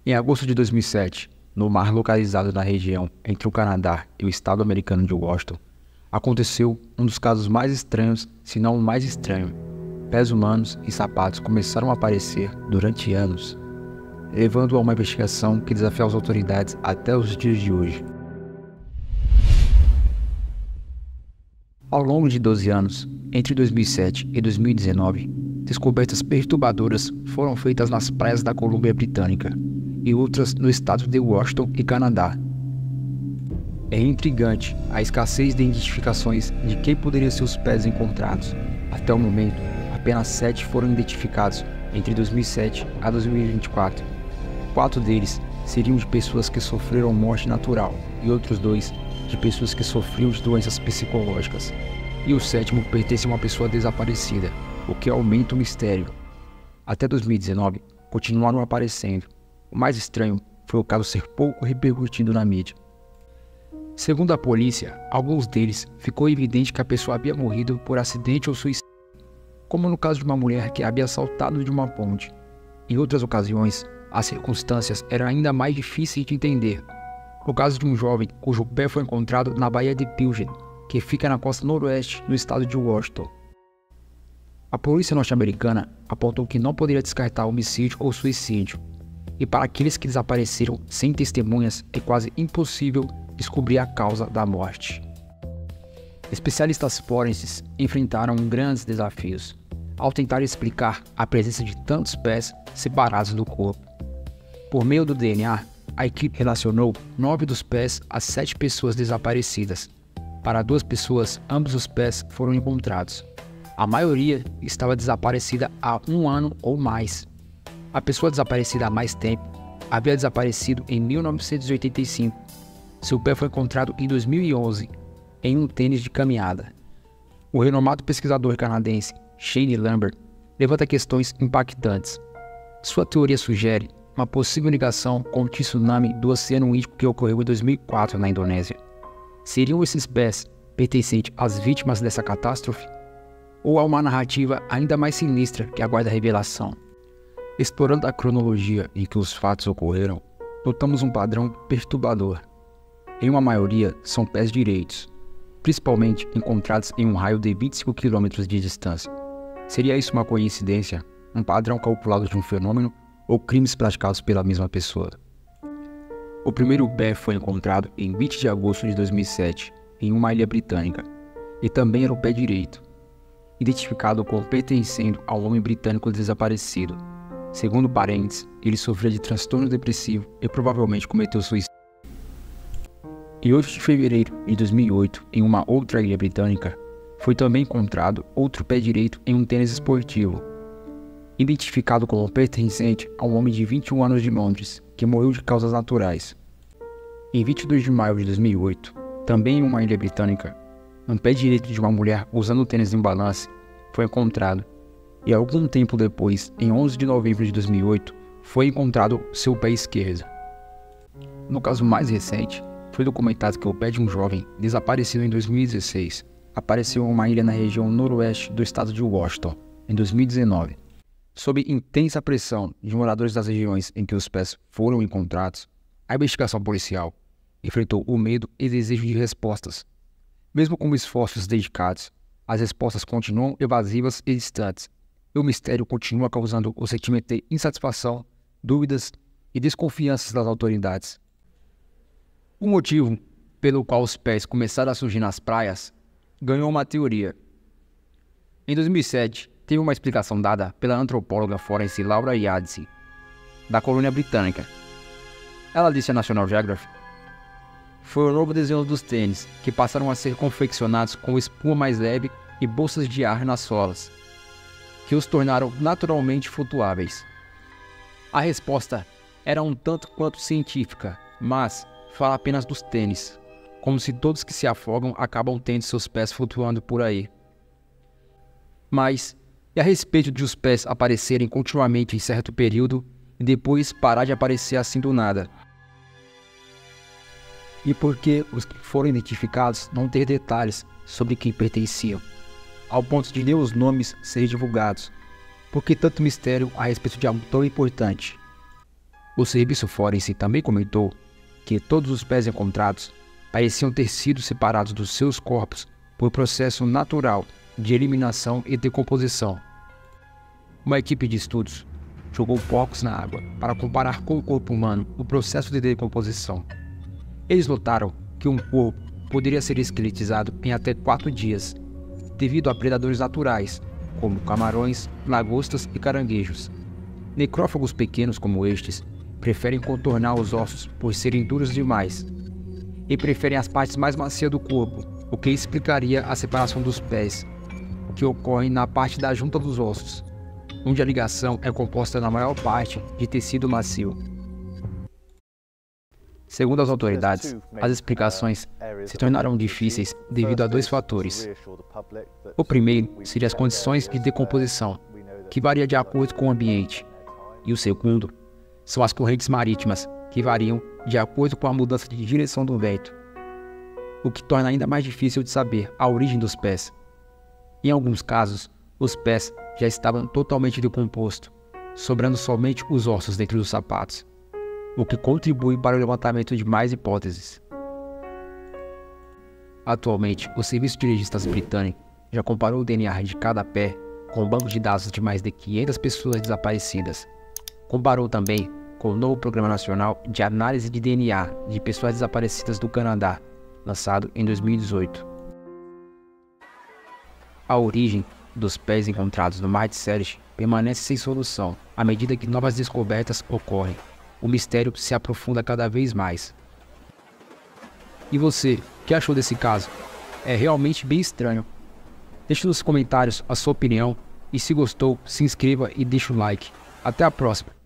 Em agosto de 2007, no mar localizado na região entre o Canadá e o estado americano de Washington, aconteceu um dos casos mais estranhos, se não o mais estranho. Pés humanos e sapatos começaram a aparecer durante anos, levando a uma investigação que desafia as autoridades até os dias de hoje. Ao longo de 12 anos, entre 2007 e 2019, descobertas perturbadoras foram feitas nas praias da Colômbia Britânica e outras no estado de Washington e Canadá. É intrigante a escassez de identificações de quem poderiam ser os pés encontrados. Até o momento, apenas 7 foram identificados entre 2007 a 2024. 4 deles seriam de pessoas que sofreram morte natural e outros 2 de pessoas que sofriam de doenças psicológicas. E o 7º pertence a uma pessoa desaparecida, o que aumenta o mistério. Até 2019, continuaram aparecendo. O mais estranho foi o caso ser pouco repercutido na mídia. Segundo a polícia, alguns deles ficou evidente que a pessoa havia morrido por acidente ou suicídio, como no caso de uma mulher que havia saltado de uma ponte. Em outras ocasiões, as circunstâncias eram ainda mais difíceis de entender. O caso de um jovem cujo pé foi encontrado na Baía de Pilsen, que fica na costa noroeste do estado de Washington. A polícia norte-americana apontou que não poderia descartar homicídio ou suicídio, e para aqueles que desapareceram sem testemunhas é quase impossível descobrir a causa da morte. Especialistas forenses enfrentaram grandes desafios ao tentar explicar a presença de tantos pés separados do corpo. Por meio do DNA, a equipe relacionou 9 dos pés a 7 pessoas desaparecidas. Para 2 pessoas, ambos os pés foram encontrados. A maioria estava desaparecida há 1 ano ou mais. A pessoa desaparecida há mais tempo havia desaparecido em 1985. Seu pé foi encontrado em 2011, em um tênis de caminhada. O renomado pesquisador canadense Shane Lambert levanta questões impactantes. Sua teoria sugere uma possível ligação com o tsunami do Oceano Índico que ocorreu em 2004 na Indonésia. Seriam esses pés pertencentes às vítimas dessa catástrofe? Ou há uma narrativa ainda mais sinistra que aguarda a revelação? Explorando a cronologia em que os fatos ocorreram, notamos um padrão perturbador. Em uma maioria, são pés direitos, principalmente encontrados em um raio de 25 km de distância. Seria isso uma coincidência, um padrão calculado de um fenômeno ou crimes praticados pela mesma pessoa? O primeiro pé foi encontrado em 20 de agosto de 2007, em uma ilha britânica, e também era o pé direito, identificado como pertencendo a um homem britânico desaparecido. Segundo parentes, ele sofria de transtorno depressivo e provavelmente cometeu suicídio. Em 8 de fevereiro de 2008, em uma outra ilha britânica, foi também encontrado outro pé direito em um tênis esportivo, identificado como pertencente a um homem de 21 anos de Londres, que morreu de causas naturais. Em 22 de maio de 2008, também em uma ilha britânica, um pé direito de uma mulher usando tênis em balanço foi encontrado, e algum tempo depois, em 11 de novembro de 2008, foi encontrado seu pé esquerdo. No caso mais recente, foi documentado que o pé de um jovem desaparecido em 2016 apareceu em uma ilha na região noroeste do estado de Washington, em 2019. Sob intensa pressão de moradores das regiões em que os pés foram encontrados, a investigação policial enfrentou o medo e desejo de respostas. Mesmo com esforços dedicados, as respostas continuam evasivas e distantes, e o mistério continua causando o sentimento de insatisfação, dúvidas e desconfianças das autoridades. O motivo pelo qual os pés começaram a surgir nas praias ganhou uma teoria. Em 2007, teve uma explicação dada pela antropóloga forense Laura Yadzi, da colônia britânica. Ela disse à National Geographic: "Foi o novo desenho dos tênis, que passaram a ser confeccionados com espuma mais leve e bolsas de ar nas solas, que os tornaram naturalmente flutuáveis." A resposta era um tanto quanto científica, mas fala apenas dos tênis, como se todos que se afogam acabam tendo seus pés flutuando por aí. Mas, e a respeito de os pés aparecerem continuamente em certo período e depois parar de aparecer assim do nada? E por que os que foram identificados não ter detalhes sobre quem pertenciam, ao ponto de nem os nomes serem divulgados? Por que tanto mistério a respeito de algo tão importante? O serviço forense também comentou que todos os pés encontrados pareciam ter sido separados dos seus corpos por processo natural de eliminação e decomposição. Uma equipe de estudos jogou porcos na água para comparar com o corpo humano o processo de decomposição. Eles notaram que um corpo poderia ser esqueletizado em até 4 dias, devido a predadores naturais, como camarões, lagostas e caranguejos. Necrófagos pequenos como estes preferem contornar os ossos por serem duros demais e preferem as partes mais macias do corpo, o que explicaria a separação dos pés, que ocorre na parte da junta dos ossos, onde a ligação é composta na maior parte de tecido macio. Segundo as autoridades, as explicações se tornarão difíceis devido a 2 fatores. O primeiro seria as condições de decomposição, que varia de acordo com o ambiente, e o segundo são as correntes marítimas, que variam de acordo com a mudança de direção do vento, o que torna ainda mais difícil de saber a origem dos pés. Em alguns casos, os pés já estavam totalmente decompostos, sobrando somente os ossos dentro dos sapatos, o que contribui para o levantamento de mais hipóteses. Atualmente, o Serviço de Legistas britânico já comparou o DNA de cada pé com um banco de dados de mais de 500 pessoas desaparecidas. Comparou também com o novo Programa Nacional de Análise de DNA de Pessoas Desaparecidas do Canadá, lançado em 2018. A origem dos pés encontrados no Mar de Selish permanece sem solução à medida que novas descobertas ocorrem. O mistério se aprofunda cada vez mais. E você, o que achou desse caso? É realmente bem estranho. Deixe nos comentários a sua opinião e se gostou, se inscreva e deixe o like. Até a próxima!